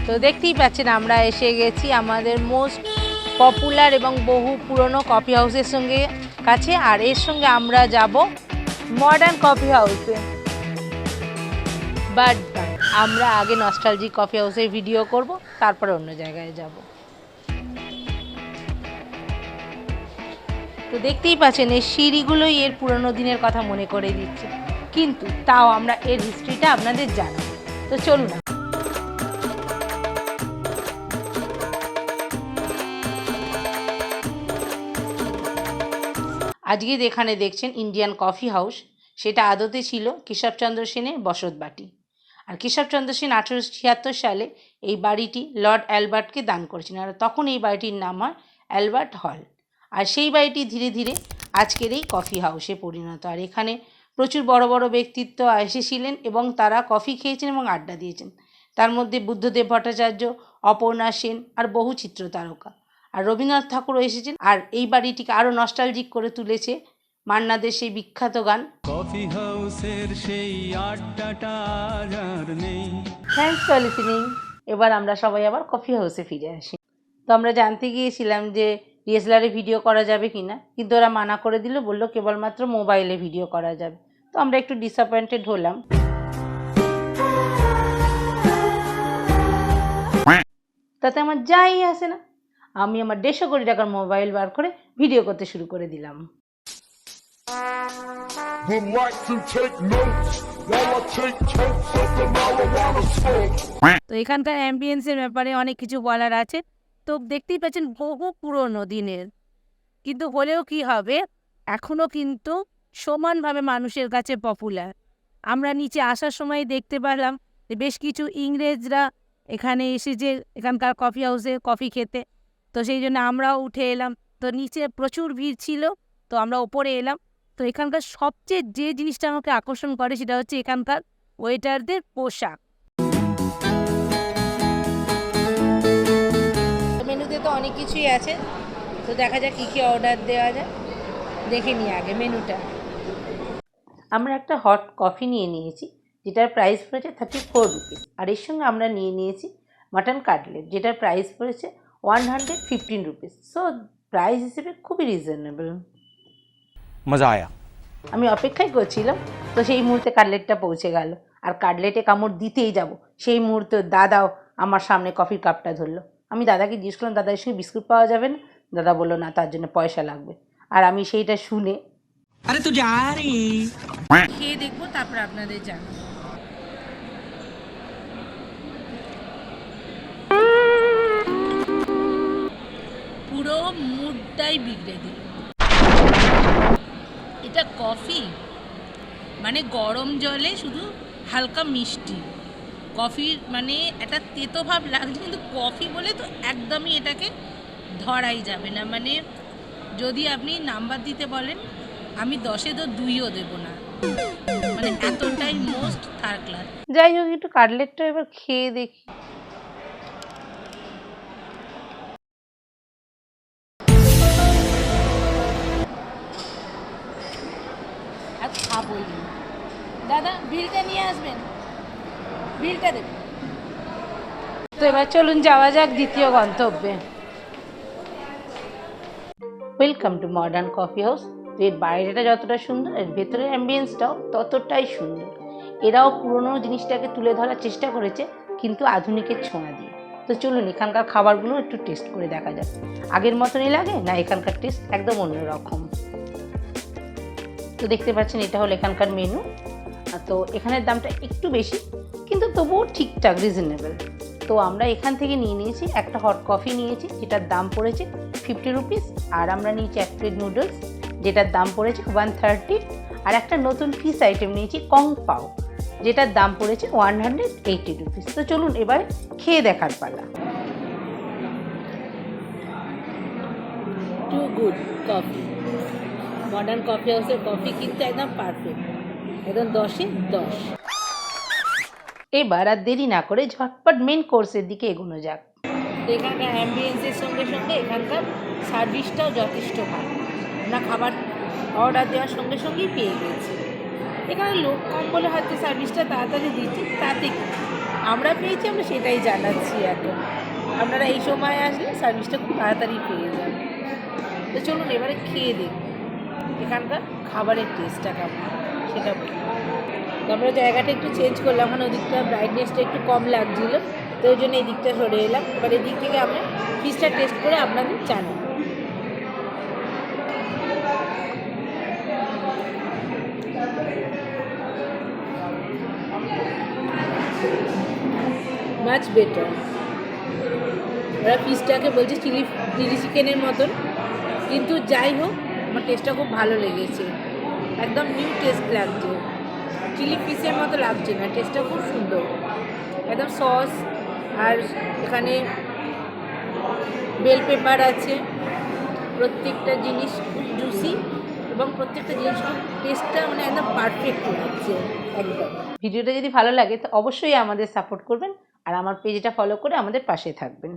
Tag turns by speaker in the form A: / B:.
A: তো দেখতেই পাচ্ছেন আমরা এসে গেছি আমাদের মোস্ট পপুলার এবং বহু পুরনো কফি হাউসের সঙ্গে কাছে, আর এর সঙ্গে আমরা যাব মডার্ন কফি হাউসে। বাট আমরা আগে নস্টালজিক কফি হাউসের ভিডিও করব, তারপর অন্য জায়গায় যাব। তো দেখতেই পাচ্ছেন এই সিঁড়িগুলোই এর পুরনো দিনের কথা মনে করে দিচ্ছে, কিন্তু তাও আমরা এর হিস্ট্রিটা আপনাদের জানাবো। তো চলুন। আজকে যেখানে দেখছেন ইন্ডিয়ান কফি হাউস, সেটা আদতে ছিল কেশবচন্দ্র সেনের বসতবাটি। আর কেশবচন্দ্র সেন 1876 সালে এই বাড়িটি লর্ড অ্যালবার্টকে দান করেছিলেন, আর তখন এই বাড়িটির নাম হয় অ্যালবার্ট হল। আর সেই বাড়িটি ধীরে ধীরে আজকের এই কফি হাউসে পরিণত। আর এখানে প্রচুর বড় বড় ব্যক্তিত্ব এসেছিলেন এবং তারা কফি খেয়েছেন এবং আড্ডা দিয়েছেন। তার মধ্যে বুদ্ধদেব ভট্টাচার্য, অপর্ণা সেন আর বহু চিত্র তারকা। আর রবীন্দ্রনাথ ঠাকুরও এসেছেন। আর এই বাড়িটিকে আরও নস্টালজিক করে তুলেছে মান্না দের সেই বিখ্যাত গান কফি হাউসের সেই আড্ডাটা আর নেই। Thanks for listening. এবার আমরা সবাই আবার কফি হাউসে ফিরে আসি। তো আমরা জানতে গিয়েছিলাম যে ডিএসএলআরে ভিডিও করা যাবে কি না, কিন্তু ওরা মানা করে দিল, বললো কেবলমাত্র মোবাইলে ভিডিও করা যাবে। তো আমরা একটু ডিসঅ্যাপয়েন্টেড হলাম। তাতে আমার যাই আসে না, আমি আমার 150 কোটি টাকার মোবাইল বার করে ভিডিও করতে শুরু করে দিলাম। তো এখানকার অ্যাম্বিয়েন্সের ব্যাপারে অনেক কিছু বলার আছে। তো দেখতেই পাচ্ছেন বহু পুরনো দিনের, কিন্তু হলেও কি হবে, এখনও কিন্তু সমানভাবে মানুষের কাছে পপুলার। আমরা নিচে আসার সময় দেখতে পেলাম যে বেশ কিছু ইংরেজরা এখানে এসেছে এখানকার কফি হাউসে কফি খেতে। তো সেই জন্য আমরাও উঠে এলাম। তো নিচে প্রচুর ভিড় ছিল, তো আমরা ওপরে এলাম। তো এখানকার সবচেয়ে যে জিনিসটা আমাকে আকর্ষণ করে সেটা হচ্ছে এখানকার ওয়েটারদের পোশাক। মেনুতে তো অনেক কিছুই আছে, তো দেখা যাক কী কী অর্ডার দেওয়া যায়। দেখে নিই আগে মেনুটা। আমরা একটা হট কফি নিয়ে নিয়েছি, যেটার প্রাইস পড়েছে 34 রুপিস। আর এর সঙ্গে আমরা নিয়ে নিয়েছি মাটন কাটলেট, যেটার প্রাইস পড়েছে 115 রুপিস। সো প্রাইস হিসেবে খুবই রিজনেবল। মজা আয়া। আমি অপেক্ষাই করছিলাম, তো সেই মুহূর্তে কাটলেটটা পৌঁছে গেল। আর কাটলেটে কামড় দিতেই যাব, সেই মুহূর্তে দাদাও আমার সামনে কফির কাপটা ধরলো। আমি দাদাকে জিজ্ঞেস করলাম, দাদা এর সঙ্গে বিস্কুট পাওয়া যাবে না? দাদা বললো না, তার জন্য পয়সা লাগবে। আর আমি সেইটা শুনে আরে তুই যা রে, খেয়ে দেখবো, তারপর আপনাদের জানাবো। পুরো মুডটাই বিগড়ে দিল। এটা কফি মানে গরম জলে শুধু হালকা মিষ্টি, কফির মানে একটা তেতো ভাব লাগছে, কিন্তু কফি বলে তো একদমই এটাকে ধরাই যাবে না। মানে যদি আপনি নাম্বার দিতে বলেন, আমি 10-এ তো 2ও দেবো না, মানে এতটাই মোস্ট থার্ড ক্লাস। যাই হোক, একটু কাটলেটটা এবার খেয়ে দেখি। আর খাবোই না। দাদা বিলটা নিয়ে আসবেন, বিলটা দেবেন। তো এবার চলুন যাওয়া যাক দ্বিতীয় গন্তব্যে। Welcome to modern coffee house. এর বাইরেটা যতটা সুন্দর, এর ভেতরের অ্যাম্বিয়েন্সটাও ততটাই সুন্দর। এরাও পুরনো জিনিসটাকে তুলে ধরার চেষ্টা করেছে, কিন্তু আধুনিকের ছোঁয়া দিয়ে। তো চলুন এখানকার খাবারগুলো একটু টেস্ট করে দেখা যাক আগের মতনই লাগে না এখানকার টেস্ট একদম অন্যরকম। তো দেখতে পাচ্ছেন এটা হলো এখানকার মেনু। তো এখানের দামটা একটু বেশি, কিন্তু তবুও ঠিকঠাক রিজনেবল। তো আমরা এখান থেকে নিয়ে নিয়েছি একটা হট কফি নিয়েছি, যেটার দাম পড়েছে 50 রুপিস। আর আমরা নিয়েছি এক প্লেট নুডলস, যেটার দাম পড়েছে 130। আর একটা নতুন ফিশ আইটেম নিয়েছি কং পাও, যেটার দাম পড়েছে 180 রুপিস। তো চলুন এবার খেয়ে দেখার পালা। Too good coffee, modern coffee হাউসের কফি কিন্তু একদম পারফেক্ট, একদম 10-এ 10। এবার আর দেরি না করে ঝটপট মেন কোর্সের দিকে এগোনো যাক। এখানকার অ্যাম্বিয়েন্সের সঙ্গে সঙ্গে এখানকার সার্ভিসটাও যথেষ্ট ভালো। আমরা খাবার অর্ডার দেওয়ার সঙ্গে সঙ্গেই পেয়ে গেছি। এখানে লোক কম বলে হয়তো সার্ভিসটা তাড়াতাড়ি দিচ্ছি, তাতে
B: আমরা পেয়েছি, আমরা সেটাই জানাচ্ছি এখন। আপনারা এই সময় আসলে সার্ভিসটা খুব তাড়াতাড়ি পেয়ে যাবেন। তো চলুন এবারে খেয়ে দেখুন এখানকার খাবারের টেস্টটা কেমন সেটা বলি। তো আমরা জায়গাটা একটু চেঞ্জ করলাম, মানে ওদিকটা ব্রাইটনেসটা একটু কম লাগছিল, তো ওই জন্য এই দিকটা সরে এলাম। এবার এই দিক থেকে আমরা ফিশটা টেস্ট করে আপনাদের জানাবো। Much better. ওরা ফিশটাকে বলছে চিলি চিকেনের মতন, কিন্তু যাই হোক আমার টেস্টটা খুব ভালো লেগেছে, একদম নিউ টেস্ট লাগছে, চিলি ফিশের মতো লাগছে না, টেস্টটা খুব সুন্দর, একদম সস আর এখানে বেল পেপার আছে, প্রত্যেকটা জিনিস খুব জুসি এবং প্রত্যেকটা জিনিস খুব টেস্টটা মানে একদম পারফেক্ট লাগছে একদম।
A: ভিডিওটা যদি ভালো লাগে তো অবশ্যই আমাদের সাপোর্ট করবেন আর আমার পেজটা ফলো করে আমাদের পাশে থাকবেন।